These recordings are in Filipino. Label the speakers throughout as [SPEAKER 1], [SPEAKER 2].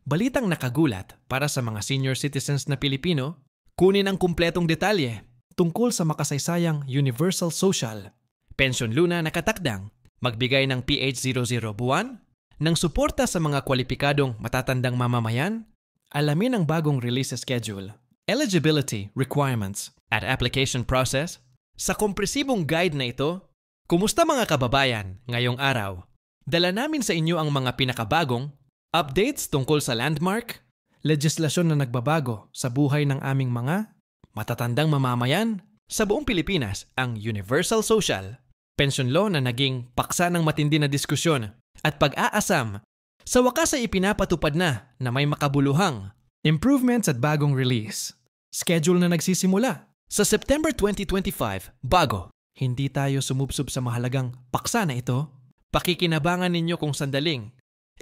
[SPEAKER 1] Balitang nakagulat para sa mga senior citizens na Pilipino, kunin ang kumpletong detalye tungkol sa makasaysayang Universal Social Pension Luna na katakdang magbigay ng PH00 buwan, ng suporta sa mga kwalipikadong matatandang mamamayan, alamin ang bagong release schedule, eligibility requirements at application process. Sa kompresibong guide na ito, kumusta mga kababayan ngayong araw? Dala namin sa inyo ang mga pinakabagong updates tungkol sa landmark, legislasyon na nagbabago sa buhay ng aming mga matatandang mamamayan sa buong Pilipinas, ang Universal Social Pension Law na naging paksa ng matindi na diskusyon at pag-aasam. Sa wakas ay ipinapatupad na may makabuluhang improvements at bagong release. Schedule na nagsisimula sa September 2025 bago. Hindi tayo sumubsob sa mahalagang paksa na ito. Pakikinabangan ninyo kung sandaling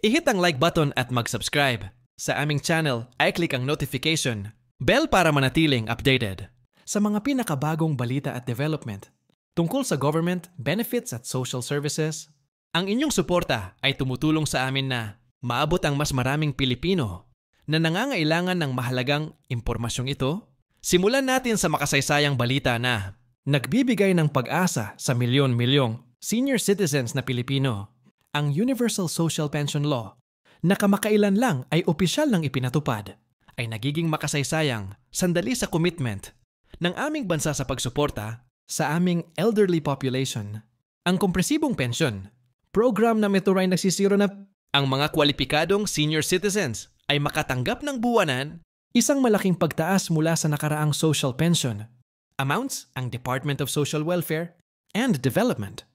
[SPEAKER 1] i-hit ang like button at mag-subscribe. Sa aming channel ay click ang notification bell para manatiling updated sa mga pinakabagong balita at development tungkol sa government, benefits at social services. Ang inyong suporta ay tumutulong sa amin na maabot ang mas maraming Pilipino na nangangailangan ng mahalagang impormasyong ito. Simulan natin sa makasaysayang balita na nagbibigay ng pag-asa sa milyon-milyong senior citizens na Pilipino. Ang Universal Social Pension Law na kamakailan lang ay opisyal ng ipinatupad ay nagiging makasaysayang sandali sa commitment ng aming bansa sa pagsuporta sa aming elderly population. Ang kompresibong pensyon, program na ito ay nagsisiro na ang mga kwalipikadong senior citizens ay makatanggap ng buwanan, isang malaking pagtaas mula sa nakaraang social pension amounts ang Department of Social Welfare and Development.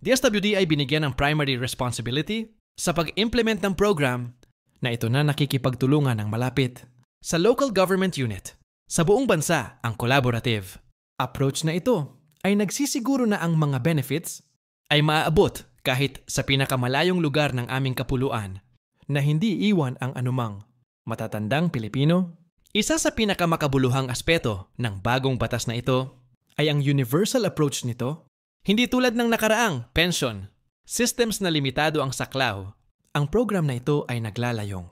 [SPEAKER 1] DSWD ay binigyan ng primary responsibility sa pag-implement ng program na ito na nakikipagtulungan ng malapit sa local government unit. Sa buong bansa, ang collaborative approach na ito ay nagsisiguro na ang mga benefits ay maaabot kahit sa pinakamalayong lugar ng aming kapuluan na hindi iwan ang anumang matatandang Pilipino. Isa sa pinakamakabuluhang aspeto ng bagong batas na ito ay ang universal approach nito. Hindi tulad ng nakaraang pension systems na limitado ang saklaw. Ang program na ito ay naglalayong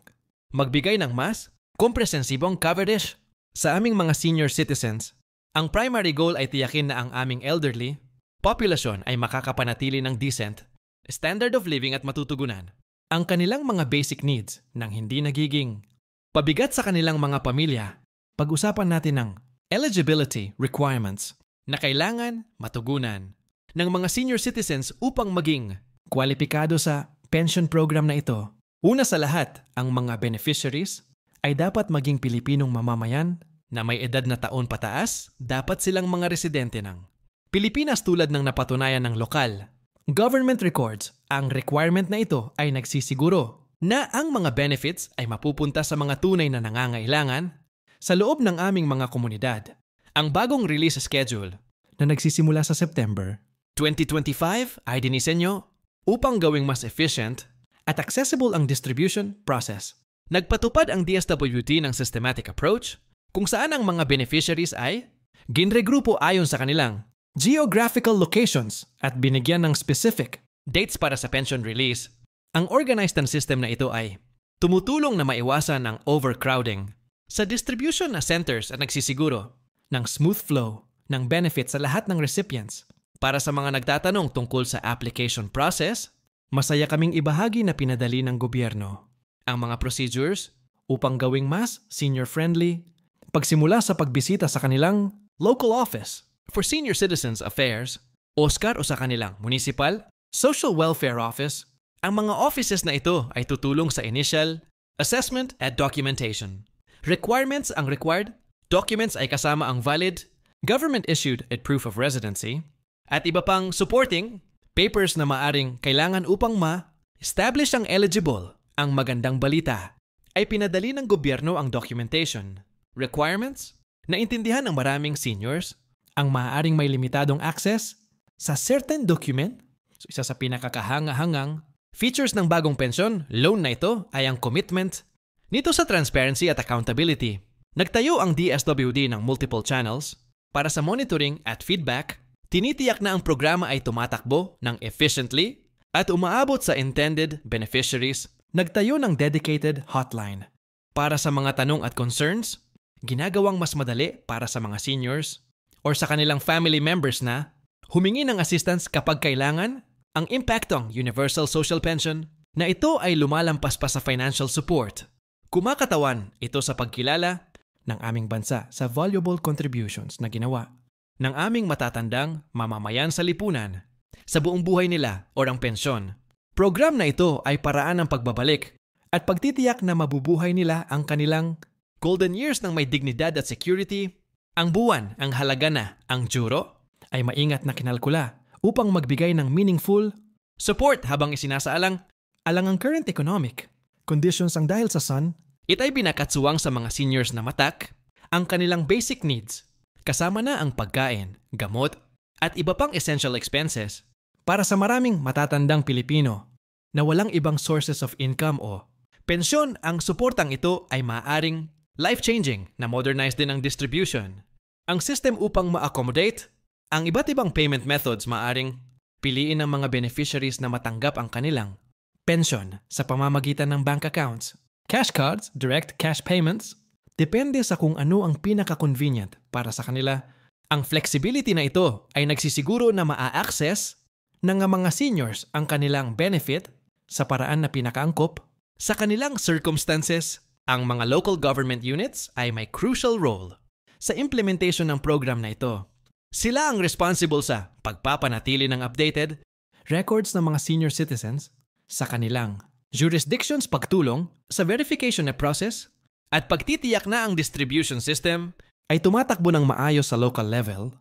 [SPEAKER 1] magbigay ng mas komprehensibong coverage sa aming mga senior citizens. Ang primary goal ay tiyakin na ang aming elderly populasyon ay makakapanatili ng decent standard of living at matutugunan ang kanilang mga basic needs nang hindi nagiging pabigat sa kanilang mga pamilya. Pag-usapan natin ng eligibility requirements na kailangan matugunan ng mga senior citizens upang maging kwalipikado sa pension program na ito. Una sa lahat, ang mga beneficiaries ay dapat maging Pilipinong mamamayan na may edad na taon pataas. Dapat silang mga residente ng Pilipinas tulad ng napatunayan ng lokal government records. Ang requirement na ito ay nagsisiguro na ang mga benefits ay mapupunta sa mga tunay na nangangailangan sa loob ng aming mga komunidad. Ang bagong release schedule na nagsisimula sa September 2025 ay dinisenyo upang gawing mas efficient at accessible ang distribution process. Nagpatupad ang DSWD ng systematic approach kung saan ang mga beneficiaries ay ginregrupo ayon sa kanilang geographical locations at binigyan ng specific dates para sa pension release. Ang organized na system na ito ay tumutulong na maiwasan ang overcrowding sa distribution na centers at nagsisiguro ng smooth flow ng benefits sa lahat ng recipients. Para sa mga nagtatanong tungkol sa application process, masaya kaming ibahagi na pinadali ng gobyerno ang mga procedures upang gawing mas senior-friendly pagsimula sa pagbisita sa kanilang local office for Senior Citizens Affairs, OSCAR o sa kanilang municipal social welfare office. Ang mga offices na ito ay tutulong sa initial assessment at documentation. Requirements. Ang required documents ay kasama ang valid government-issued at proof of residency at iba pang supporting papers na maaring kailangan upang ma-establish ang eligible. Ang magandang balita ay pinadali ng gobyerno ang documentation requirements na intindihan ng maraming seniors ang maaaring may limitadong access sa certain document. So, isa sa pinakakahanga-hangang features ng bagong pensyon loan na ito ay ang commitment nito sa transparency at accountability. Nagtayo ang DSWD ng multiple channels para sa monitoring at feedback. Tinitiyak na ang programa ay tumatakbo ng efficiently at umaabot sa intended beneficiaries. Nagtayo ng dedicated hotline para sa mga tanong at concerns, ginagawang mas madali para sa mga seniors or sa kanilang family members na humingi ng assistance kapag kailangan. Ang impaktong Universal Social Pension na ito ay lumalampas pa sa financial support. Kumakatawan ito sa pagkilala ng aming bansa sa valuable contributions na ginawa ng aming matatandang mamamayan sa lipunan sa buong buhay nila o ang pensyon. Program na ito ay paraan ng pagbabalik at pagtitiyak na mabubuhay nila ang kanilang golden years ng may dignidad at security. Ang buwan, ang halaga na, ang juro ay maingat na kinalkula upang magbigay ng meaningful support habang isinasaalang alang ang current economic conditions ang dahil sa sun. Ito'y binakatsuwang sa mga seniors na matak ang kanilang basic needs, kasama na ang pagkain, gamot, at iba pang essential expenses. Para sa maraming matatandang Pilipino na walang ibang sources of income o pensyon, ang suportang ito ay maaaring life-changing na modernized din ang distribution. Ang system upang ma-accommodate ang iba't ibang payment methods, maaaring piliin ng mga beneficiaries na matanggap ang kanilang pensyon sa pamamagitan ng bank accounts, cash cards, direct cash payments, depende sa kung ano ang pinaka-convenient para sa kanila. Ang flexibility na ito ay nagsisiguro na maa-access ng mga seniors ang kanilang benefit sa paraan na pinakaangkop sa kanilang circumstances. Ang mga local government units ay may crucial role sa implementation ng program na ito. Sila ang responsible sa pagpapanatili ng updated records ng mga senior citizens sa kanilang jurisdictions, pagtulong sa verification na process at pagtitiyak na ang distribution system ay tumatakbo ng maayos sa local level.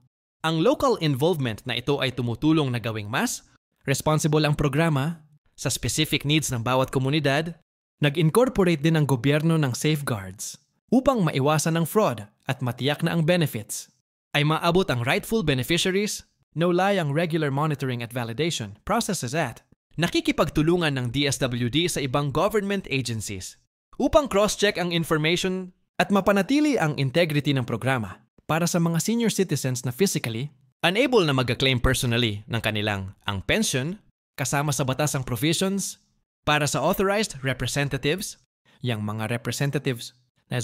[SPEAKER 1] Ang local involvement na ito ay tumutulong na gawing mas responsible ang programa sa specific needs ng bawat komunidad. Nag-incorporate din ang gobyerno ng safeguards upang maiwasan ang fraud at matiyak na ang benefits ay maabot ang rightful beneficiaries. No-lie ang regular monitoring at validation processes at nakikipagtulungan ng DSWD sa ibang government agencies upang cross-check ang information at mapanatili ang integrity ng programa para sa mga senior citizens na physically unable na mag-claim personally ng kanilang ang pension kasama sa batas ang provisions para sa authorized representatives, yang mga representatives na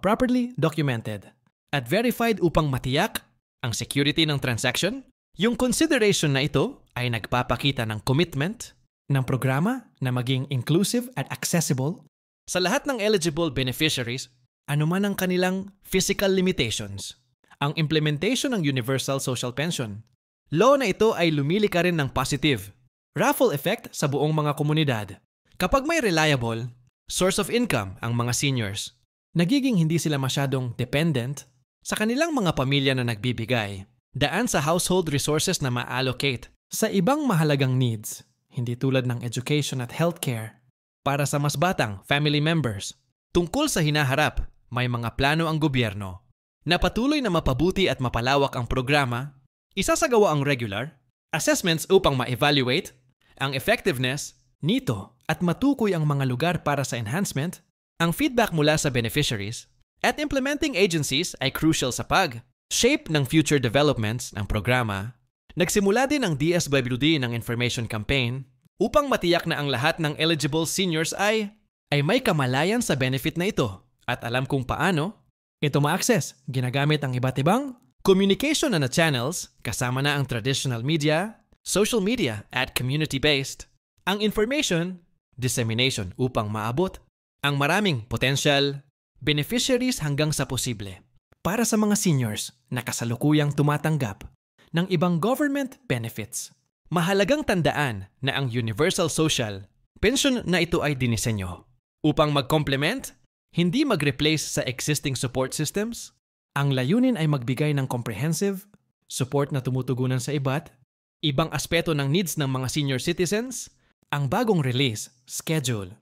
[SPEAKER 1] properly documented at verified upang matiyak ang security ng transaction. Yung consideration na ito ay nagpapakita ng commitment ng programa na maging inclusive at accessible sa lahat ng eligible beneficiaries, anuman ang kanilang physical limitations. Ang implementation ng Universal Social Pension law na ito ay lumilika rin ng positive ripple effect sa buong mga komunidad. Kapag may reliable source of income ang mga seniors, nagiging hindi sila masyadong dependent sa kanilang mga pamilya na nagbibigay daan sa household resources na ma-allocate sa ibang mahalagang needs, hindi tulad ng education at healthcare. Para sa mas batang family members, tungkol sa hinaharap, may mga plano ang gobyerno na patuloy na mapabuti at mapalawak ang programa. Isasagawa ang regular assessments upang ma-evaluate ang effectiveness nito at matukoy ang mga lugar para sa enhancement. Ang feedback mula sa beneficiaries at implementing agencies ay crucial sa pag-shape ng future developments ng programa. Nagsimula din ang DSWD ng information campaign upang matiyak na ang lahat ng eligible seniors ay may kamalayan sa benefit na ito at alam kung paano ito ma-access. Ginagamit ang iba't ibang communication na channels kasama na ang traditional media, social media at community-based. Ang information dissemination upang maabot ang maraming potential beneficiaries hanggang sa posible. Para sa mga seniors na kasalukuyang tumatanggap ng ibang government benefits, mahalagang tandaan na ang Universal Social Pension na ito ay dinisenyo upang mag-complement, hindi mag-replace sa existing support systems. Ang layunin ay magbigay ng comprehensive support na tumutugunan sa iba't ibang aspeto ng needs ng mga senior citizens. Ang bagong release schedule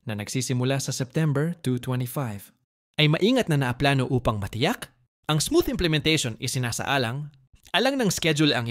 [SPEAKER 1] na nagsisimula sa September 2025 ay maingat na naaplano upang matiyak ang smooth implementation. Isinasaalang alang ng schedule ang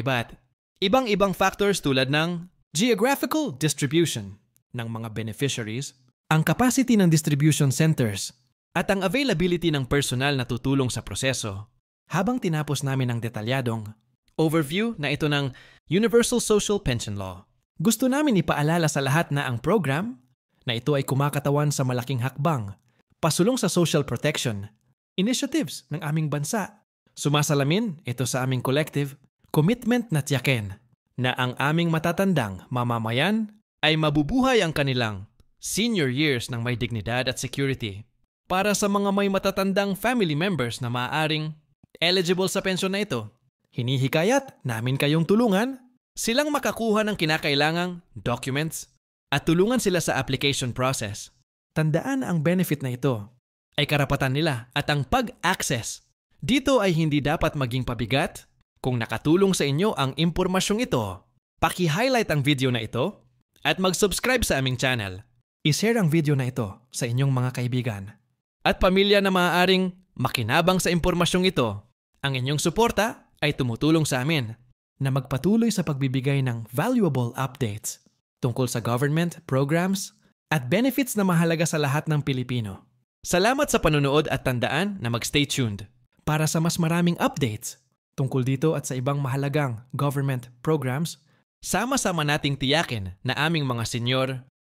[SPEAKER 1] ibang-ibang factors tulad ng geographical distribution ng mga beneficiaries, ang capacity ng distribution centers, at ang availability ng personal na tutulong sa proseso. Habang tinapos namin ang detalyadong overview na ito ng Universal Social Pension Law, gusto namin ipaalala sa lahat na ang program na ito ay kumakatawan sa malaking hakbang pasulong sa social protection, initiatives ng aming bansa. Sumasalamin ito sa aming collective commitment na tiyakin na ang aming matatandang mamamayan ay mabubuhay ang kanilang senior years ng may dignidad at security. Para sa mga may matatandang family members na maaaring eligible sa pensyon na ito, hinihikayat namin kayong tulungan silang makakuha ng kinakailangang documents at tulungan sila sa application process. Tandaan ang benefit na ito ay karapatan nila at ang pag-access dito ay hindi dapat maging pabigat. Kung nakatulong sa inyo ang impormasyong ito, paki-highlight ang video na ito at mag-subscribe sa aming channel. I-share ang video na ito sa inyong mga kaibigan at pamilya na maaaring makinabang sa impormasyong ito. Ang inyong suporta ay tumutulong sa amin na magpatuloy sa pagbibigay ng valuable updates tungkol sa government, programs, at benefits na mahalaga sa lahat ng Pilipino. Salamat sa panonood at tandaan na mag-stay tuned para sa mas maraming updates tungkol dito at sa ibang mahalagang government programs. Sama-sama nating tiyakin na aming mga senior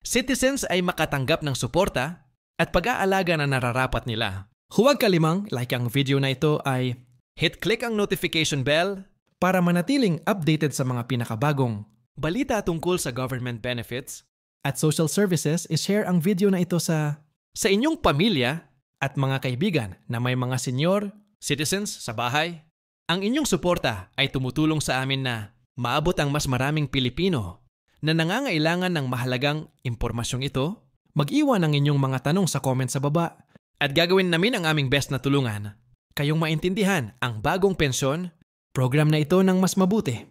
[SPEAKER 1] citizens ay makatanggap ng suporta at pag-aalaga na nararapat nila. Huwag kalimang like ang video na ito ay hit-click ang notification bell para manatiling updated sa mga pinakabagong balita tungkol sa government benefits. At social services, i-share ang video na ito sa inyong pamilya at mga kaibigan na may mga senior citizens sa bahay. Ang inyong suporta ay tumutulong sa amin na maabot ang mas maraming Pilipino na nangangailangan ng mahalagang impormasyong ito. Mag-iwan ang inyong mga tanong sa comment sa baba at gagawin namin ang aming best na tulungan kayong maintindihan ang bagong pensyon program na ito ng mas mabuti.